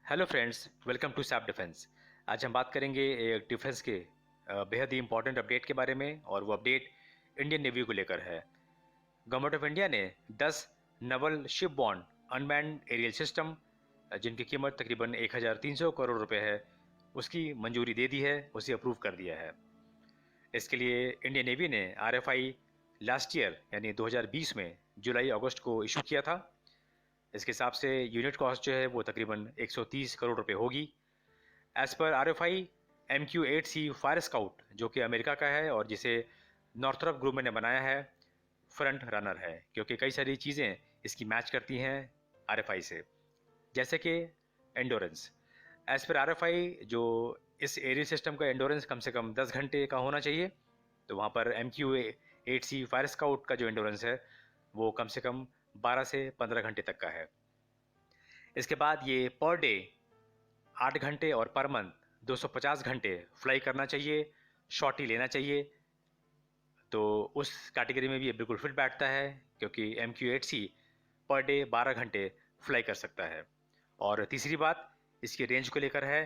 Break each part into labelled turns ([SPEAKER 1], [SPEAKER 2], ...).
[SPEAKER 1] Hello friends, welcome to sap defence. आज हम बात करेंगे एक डिफेंस के बेहद ही इंपॉर्टेंट अपडेट के बारे में, और वो अपडेट इंडियन नेवी को लेकर है। गवर्नमेंट ऑफ इंडिया ने 10 naval shipborne unmanned aerial system, जिनकी कीमत तकरीबन 1300 करोड़ रुपए है, उसकी मंजूरी दे दी है, उसे अप्रूव कर दिया है। इसके लिए इंडियन नेवी ने RFI लास्ट ईयर यानी 2020 में जुलाई अगस्त को इशू किया था। इसके हिसाब से यूनिट कॉस्ट जो है वो तकरीबन 130 करोड़ रुपए होगी। As per RFI MQ-8C fire scout, जो कि अमेरिका का है और जिसे नॉर्थरप ग्रुप ने बनाया है, फ्रंट रनर है, क्योंकि कई सारी चीज़ें इसकी मैच करती हैं RFI से, जैसे कि एंडोरेंस। एज पर RFI जो इस एरियल सिस्टम का एंडोरेंस कम से कम 10 घंटे का होना चाहिए, तो वहाँ पर MQ-8C फायर स्काउट का जो एंडोरेंस है वो कम से कम 12 से 15 घंटे तक का है। इसके बाद ये पर डे 8 घंटे और पर मंथ 250 घंटे फ्लाई करना चाहिए, शॉर्टी लेना चाहिए। तो उस कैटेगरी में भी ये बिल्कुल फिट बैठता है, क्योंकि MQ-8C पर डे 12 घंटे फ्लाई कर सकता है। और तीसरी बात इसकी रेंज को लेकर है।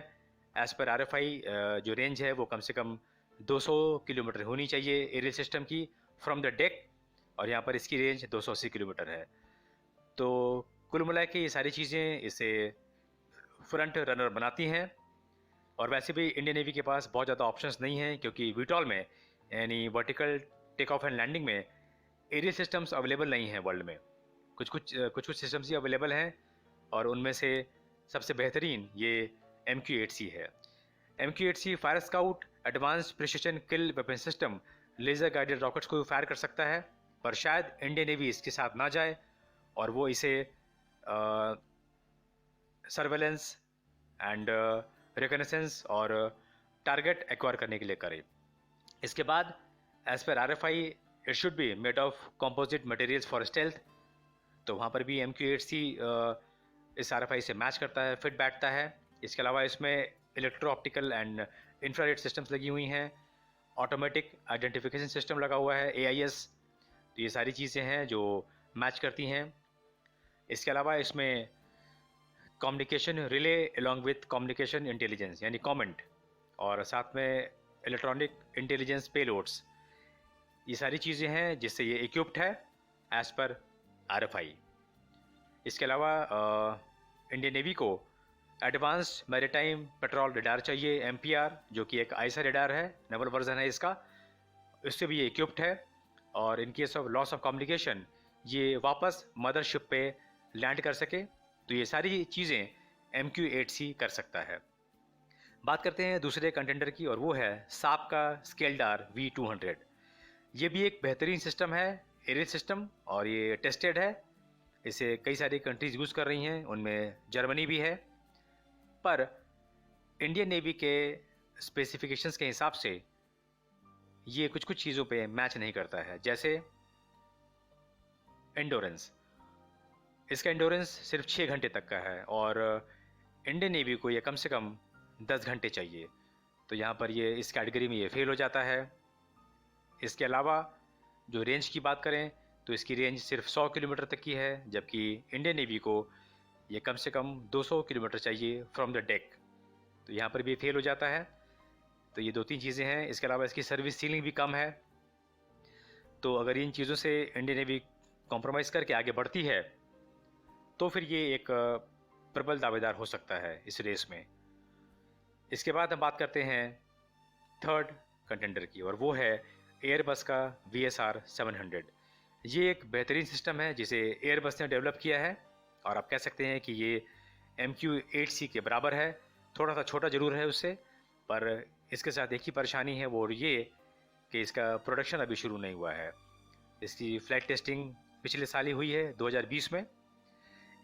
[SPEAKER 1] एज पर RFI जो रेंज है वो कम से कम 200 किलोमीटर होनी चाहिए एरियल सिस्टम की फ्रॉम द डेक, और यहाँ पर इसकी रेंज 280 किलोमीटर है। तो कुल मिला के ये सारी चीज़ें इसे फ्रंट रनर बनाती हैं। और वैसे भी इंडियन नेवी के पास बहुत ज़्यादा ऑप्शंस नहीं हैं, क्योंकि वीटॉल में यानी vertical take off and landing में एरियल सिस्टम्स अवेलेबल नहीं हैं वर्ल्ड में। कुछ सिस्टम्स ही अवेलेबल हैं, और उनमें से सबसे बेहतरीन ये MQ-8C है। MQ-8C fire scout advance precision kill weapon system laser guided rockets को फायर कर सकता है, पर शायद इंडियन नेवी इसके साथ ना जाए और वो इसे सर्वेलेंस एंड रिकनेसेंस और टारगेट एक्वायर करने के लिए करें। इसके बाद as per RFI it should be made of composite materials for stealth, तो वहाँ पर भी MQ-8C इस RFI से मैच करता है, फिट बैठता है। इसके अलावा इसमें electro optical and infrared systems लगी हुई हैं, ऑटोमेटिक आइडेंटिफिकेशन सिस्टम लगा हुआ है AIS। तो ये सारी चीज़ें हैं जो मैच करती हैं। इसके अलावा इसमें communication relay along with communication intelligence यानी कॉमेंट, और साथ में इलेक्ट्रॉनिक इंटेलिजेंस पेलोड्स, ये सारी चीज़ें हैं जिससे ये इक्विप्ड है एज पर RFI। इसके अलावा इंडियन नेवी को एडवांस्ड मैरीटाइम पेट्रोल रडार चाहिए, MPR, जो कि एक आइसा रडार है, नवल वर्जन है इसका। इससे भी ये इक्विप्ड है, और in case of loss of communication ये वापस मदरशिप पे लैंड कर सके। तो ये सारी चीज़ें MQ-8C कर सकता है। बात करते हैं दूसरे कंटेंडर की, और वो है साप का स्केलडार V200। ये भी एक बेहतरीन सिस्टम है, एरियल सिस्टम, और ये टेस्टेड है। इसे कई सारी कंट्रीज यूज़ कर रही हैं, उनमें जर्मनी भी है। पर इंडियन नेवी के स्पेसिफिकेशंस के हिसाब से ये कुछ कुछ चीज़ों पे मैच नहीं करता है, जैसे एंडोरेंस। इसका एंडोरेंस सिर्फ 6 घंटे तक का है, और इंडियन नेवी को ये कम से कम 10 घंटे चाहिए। तो यहाँ पर ये इस कैटेगरी में ये फेल हो जाता है। इसके अलावा जो रेंज की बात करें तो इसकी रेंज सिर्फ 100 किलोमीटर तक की है, जबकि इंडियन नेवी को ये कम से कम 200 किलोमीटर चाहिए फ्रॉम द डेक। तो यहाँ पर भी फेल हो जाता है। तो ये 2-3 चीज़ें हैं। इसके अलावा इसकी सर्विस सीलिंग भी कम है। तो अगर इन चीज़ों से इंडियन नेवी कॉम्प्रोमाइज़ करके आगे बढ़ती है तो फिर ये एक प्रबल दावेदार हो सकता है इस रेस में। इसके बाद हम बात करते हैं थर्ड कंटेंडर की, और वो है एयरबस का VSR 700। ये एक बेहतरीन सिस्टम है जिसे एयरबस ने डेवलप किया है, और आप कह सकते हैं कि ये MQ-8C के बराबर है। थोड़ा सा छोटा ज़रूर है उससे, पर इसके साथ एक ही परेशानी है, वो ये कि इसका प्रोडक्शन अभी शुरू नहीं हुआ है। इसकी फ्लाइट टेस्टिंग पिछले साल ही हुई है, 2020 में।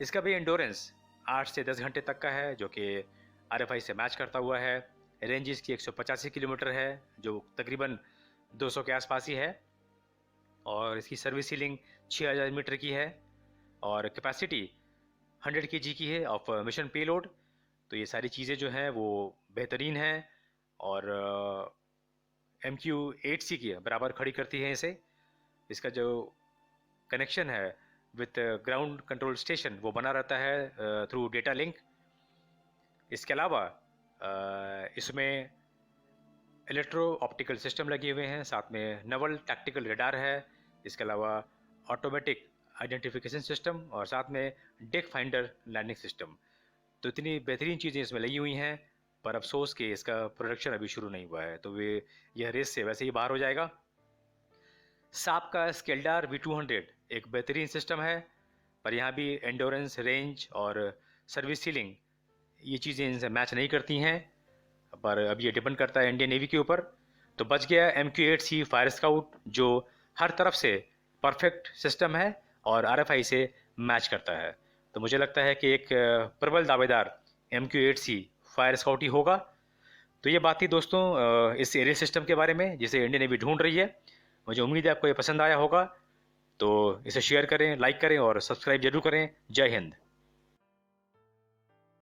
[SPEAKER 1] इसका भी एंडोरेंस 8 से 10 घंटे तक का है, जो कि RFI से मैच करता हुआ है। रेंज इसकी 185 किलोमीटर है, जो तकरीबन 200 के आसपास ही है, और इसकी सर्विस सीलिंग 6000 मीटर की है, और कैपेसिटी 100 kg की है ऑफ मिशन पेलोड। तो ये सारी चीज़ें जो हैं वो बेहतरीन हैं, और MQ-8C के बराबर खड़ी करती हैं इसे। इसका जो कनेक्शन है विथ ग्राउंड कंट्रोल स्टेशन वो बना रहता है थ्रू डेटा लिंक। इसके अलावा इसमें इलेक्ट्रो ऑप्टिकल सिस्टम लगे हुए हैं, साथ में नवल टैक्टिकल रडार है, इसके अलावा ऑटोमेटिक आइडेंटिफिकेशन सिस्टम और साथ में डेक फाइंडर लैंडिंग सिस्टम। तो इतनी बेहतरीन चीज़ें इसमें लगी हुई हैं, पर अफसोस कि इसका प्रोडक्शन अभी शुरू नहीं हुआ है, तो यह रेस से वैसे ही बाहर हो जाएगा। साप का स्केल्डार V200 एक बेहतरीन सिस्टम है, पर यहाँ भी एंडोरेंस, रेंज और सर्विस सीलिंग ये चीज़ें इनसे मैच नहीं करती हैं, पर अब ये डिपेंड करता है इंडियन नेवी के ऊपर। तो बच गया MQ-8C फायर स्काउट, जो हर तरफ से परफेक्ट सिस्टम है और RFI से मैच करता है। तो मुझे लगता है कि एक प्रबल दावेदार MQ-8C फायर स्काउट ही होगा। तो ये बात थी दोस्तों इस एरियल सिस्टम के बारे में जिसे इंडियन नेवी ढूंढ रही है। मुझे उम्मीद है आपको ये पसंद आया होगा, तो इसे शेयर करें, लाइक करें और सब्सक्राइब जरूर करें। जय हिंद।